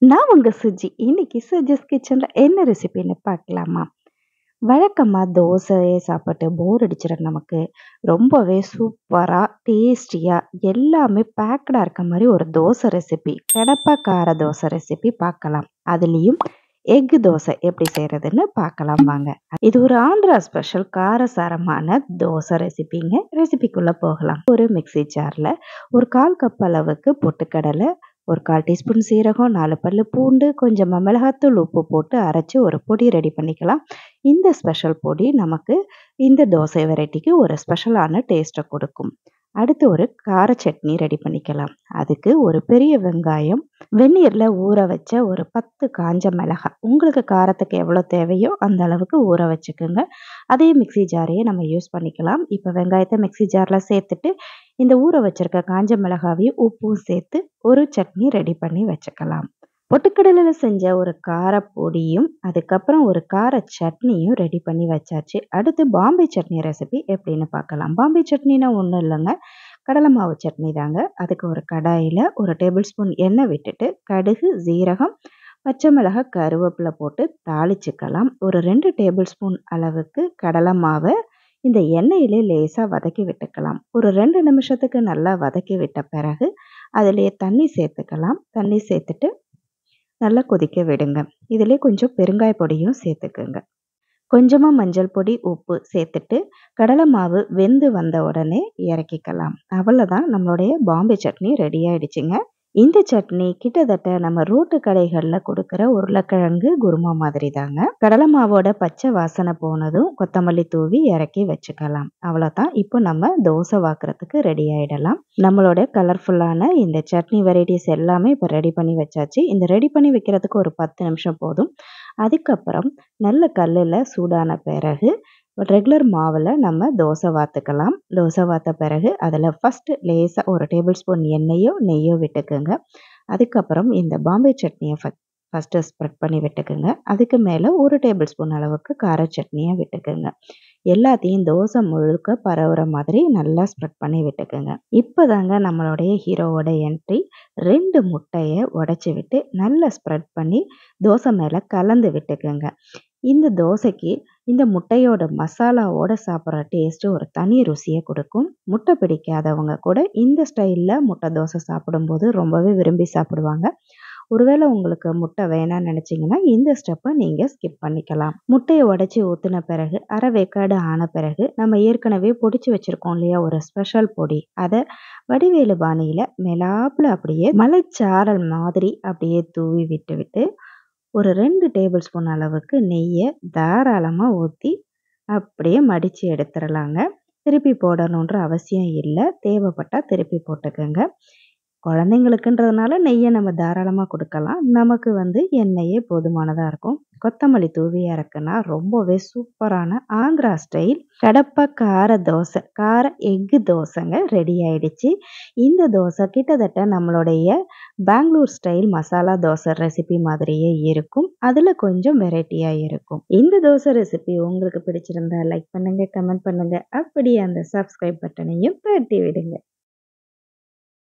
நான் உங்க சுஜி. இன்னைக்கு சுஜிஸ் கிச்சன்ல என்ன ரெசிபின்னு பார்க்கலாமா? வழக்கமா தோசையே சாப்பிட்டு போர் அடிச்சிற நமக்கு, ரொம்பவே சூப்பரா, டேஸ்டியா எல்லாமே பேக்டா இருக்க மாரி ஒரு தோசை ரெசிபி, கடப்பா கார தோசை ரெசிபி பார்க்கலாம். அதுலயும் எக் தோசை எப்படி செய்றதுன்னு பார்க்கலாம் வாங்க. இது ஒரு ஆந்திரா ஸ்பெஷல் காரசாரமான தோசை ரெசிபிங்க. ரெசிபிக்குள்ள போகலாம். ஒரு மிக்ஸி ஜார்ல ஒரு 1/4 கப் அளவுக்கு பொட்டுக்கடலை, ஒரு 1/4 டீஸ்பூன் சீரகம், 4 பல்லு பூண்டு, கொஞ்சமா மிளகாத்தூள், உப்பு போட்டு அரைச்சு ஒரு பொடி ரெடி பண்ணிக்கலாம். இந்த ஸ்பெஷல் பொடி நமக்கு இந்த தோசை வெரைட்டிக்கு ஒரு ஸ்பெஷலான டேஸ்ட்டை கொடுக்கும். அடுத்து ஒரு கார சட்னி ரெடி பண்ணிக்கலாம். அதுக்கு ஒரு பெரிய வெங்காயம், வெந்நீர்ல ஊற வச்ச ஒரு 10 காஞ்ச மிளகாய். உங்களுக்கு காரத்துக்கு எவ்வளோ தேவையோ அந்த அளவுக்கு ஊற வச்சுக்கோங்க. அதே மிக்ஸி ஜாரையே நம்ம யூஸ் பண்ணிக்கலாம். இப்போ வெங்காயத்தை மிக்ஸி ஜார்ல சேர்த்துட்டு, இந்த ஊற வச்சிருக்க காஞ்ச மிளகாவையும் உப்பும் சேர்த்து ஒரு சட்னி ரெடி பண்ணி வச்சுக்கலாம். பொட்டுக்கடலையில செஞ்ச ஒரு காரப்பொடியும், அதுக்கப்புறம் ஒரு கார சட்னியும் ரெடி பண்ணி வச்சாச்சு. அடுத்து பாம்பே சட்னி ரெசிபி எப்படின்னு பார்க்கலாம். பாம்பே சட்னினா ஒண்ணும் இல்லங்க. கடலை மாவு சட்னி தாங்க. அதுக்கு ஒரு கடாயில 1 டேபிள் ஸ்பூன் எண்ணெய் விட்டுட்டு, கடுகு, சீரகம், பச்சை மிளகாய், கருவேப்பிலை போட்டு தாளிச்சுக்கலாம். ஒரு 2 டேபிள் ஸ்பூன் அளவுக்கு கடலை மாவ இந்த எண்ணெயிலே லேசா வதக்கி விட்டுக்கலாம். ஒரு 2 நிமிஷத்துக்கு நல்லா வதக்கி விட்ட பிறகு, அதிலேயே தண்ணி சேர்த்துக்கலாம். தண்ணி சேர்த்துட்டு நல்லா கொதிக்க விடுங்க. இதிலே கொஞ்சம் பெருங்காய பொடியும் சேர்த்துக்குங்க. கொஞ்சமா மஞ்சள் பொடி, உப்பு சேர்த்துட்டு, கடலை மாவு வெந்து வந்த உடனே இறக்கிக்கலாம். அவ்வளோதான், நம்மளுடைய பாம்பே சட்னி ரெடி ஆயிடுச்சுங்க. இந்த சட்னி கிட்டத்தட்ட நம்ம ரோட்டு கடைகள்ல கொடுக்குற உருளைக்கிழங்கு குருமா மாதிரி தாங்க. கடலை மாவோட பச்சை வாசனை போனதும் கொத்தமல்லி தூவி இறக்கி வச்சுக்கலாம். அவ்வளோதான். இப்போ நம்ம தோசை வாக்குறதுக்கு ரெடி ஆயிடலாம். நம்மளோட கலர்ஃபுல்லான இந்த சட்னி வெரைட்டிஸ் எல்லாமே இப்போ ரெடி பண்ணி வச்சாச்சு. இந்த ரெடி பண்ணி வைக்கிறதுக்கு ஒரு 10 நிமிஷம் போதும். அதுக்கப்புறம் நல்ல கல்லில் சூடான பிறகு ரெகுலர் மாவில் நம்ம தோசை வாத்துக்கலாம். தோசை வாத்த பிறகு அதில் ஃபஸ்ட்டு லேசாக ஒரு டேபிள் ஸ்பூன் எண்ணெயோ நெய்யோ விட்டுக்குங்க. அதுக்கப்புறம் இந்த பாம்பே சட்னியை ஃபஸ்ட்டு ஸ்ப்ரெட் பண்ணி விட்டுக்குங்க. அதுக்கு மேலே ஒரு டேபிள் ஸ்பூன் அளவுக்கு கார சட்னியை விட்டுக்குங்க. எல்லாத்தையும் தோசை முழுக்க பரவுற மாதிரி நல்லா ஸ்ப்ரெட் பண்ணி விட்டுக்குங்க. இப்போ தாங்க நம்மளுடைய ஹீரோவோட என்ட்ரி. 2 முட்டையை உடைச்சி விட்டு நல்லா ஸ்ப்ரெட் பண்ணி தோசை மேலே கலந்து விட்டுக்குங்க. இந்த தோசைக்கு இந்த முட்டையோட மசாலாவோட சாப்பிட்ற டேஸ்ட்டு ஒரு தனி ருசியை கொடுக்கும். முட்டை பிடிக்காதவங்க கூட இந்த ஸ்டைலில் முட்டை தோசை சாப்பிடும்போது ரொம்பவே விரும்பி சாப்பிடுவாங்க. ஒருவேளை உங்களுக்கு முட்டை வேணாம்னு நினச்சிங்கன்னா இந்த ஸ்டெப்பை நீங்கள் ஸ்கிப் பண்ணிக்கலாம். முட்டையை உடைச்சி ஊற்றின பிறகு அரை வேக்காடு ஆன பிறகு நம்ம ஏற்கனவே பொடிச்சு வச்சுருக்கோம் இல்லையா ஒரு ஸ்பெஷல் பொடி, அதை வடிவேலு பாணியில் மேலாப்பில் அப்படியே மலைச்சாரல் மாதிரி அப்படியே தூவி விட்டு ஒரு 2 டேபிள் ஸ்பூன் அளவுக்கு நெய்யை தாராளமாக ஊற்றி அப்படியே மடித்து எடுத்துடலாங்க. திருப்பி போடணுன்ற அவசியம் இல்லை. தேவைப்பட்டால் திருப்பி போட்டுக்கோங்க. குழந்தைங்களுக்குன்றதுனால நெய்யை நம்ம தாராளமாக கொடுக்கலாம். நமக்கு எண்ணெயே போதுமானதாக இருக்கும். கொத்தமல்லி தூவி இறக்குனா ரொம்பவே சூப்பரான ஆந்திரா ஸ்டைல் கடப்பா கார தோசை, கார எக்கு தோசைங்க ரெடி ஆயிடுச்சு. இந்த தோசை கிட்டத்தட்ட நம்மளுடைய பெங்களூர் ஸ்டைல் மசாலா தோசை ரெசிபி மாதிரியே இருக்கும். அதில் கொஞ்சம் வெரைட்டியாக இருக்கும். இந்த தோசை ரெசிபி உங்களுக்கு பிடிச்சிருந்தா லைக் பண்ணுங்கள், கமெண்ட் பண்ணுங்கள். அப்படியே அந்த சப்ஸ்கிரைப் பட்டனையும் தட்டி விடுங்க.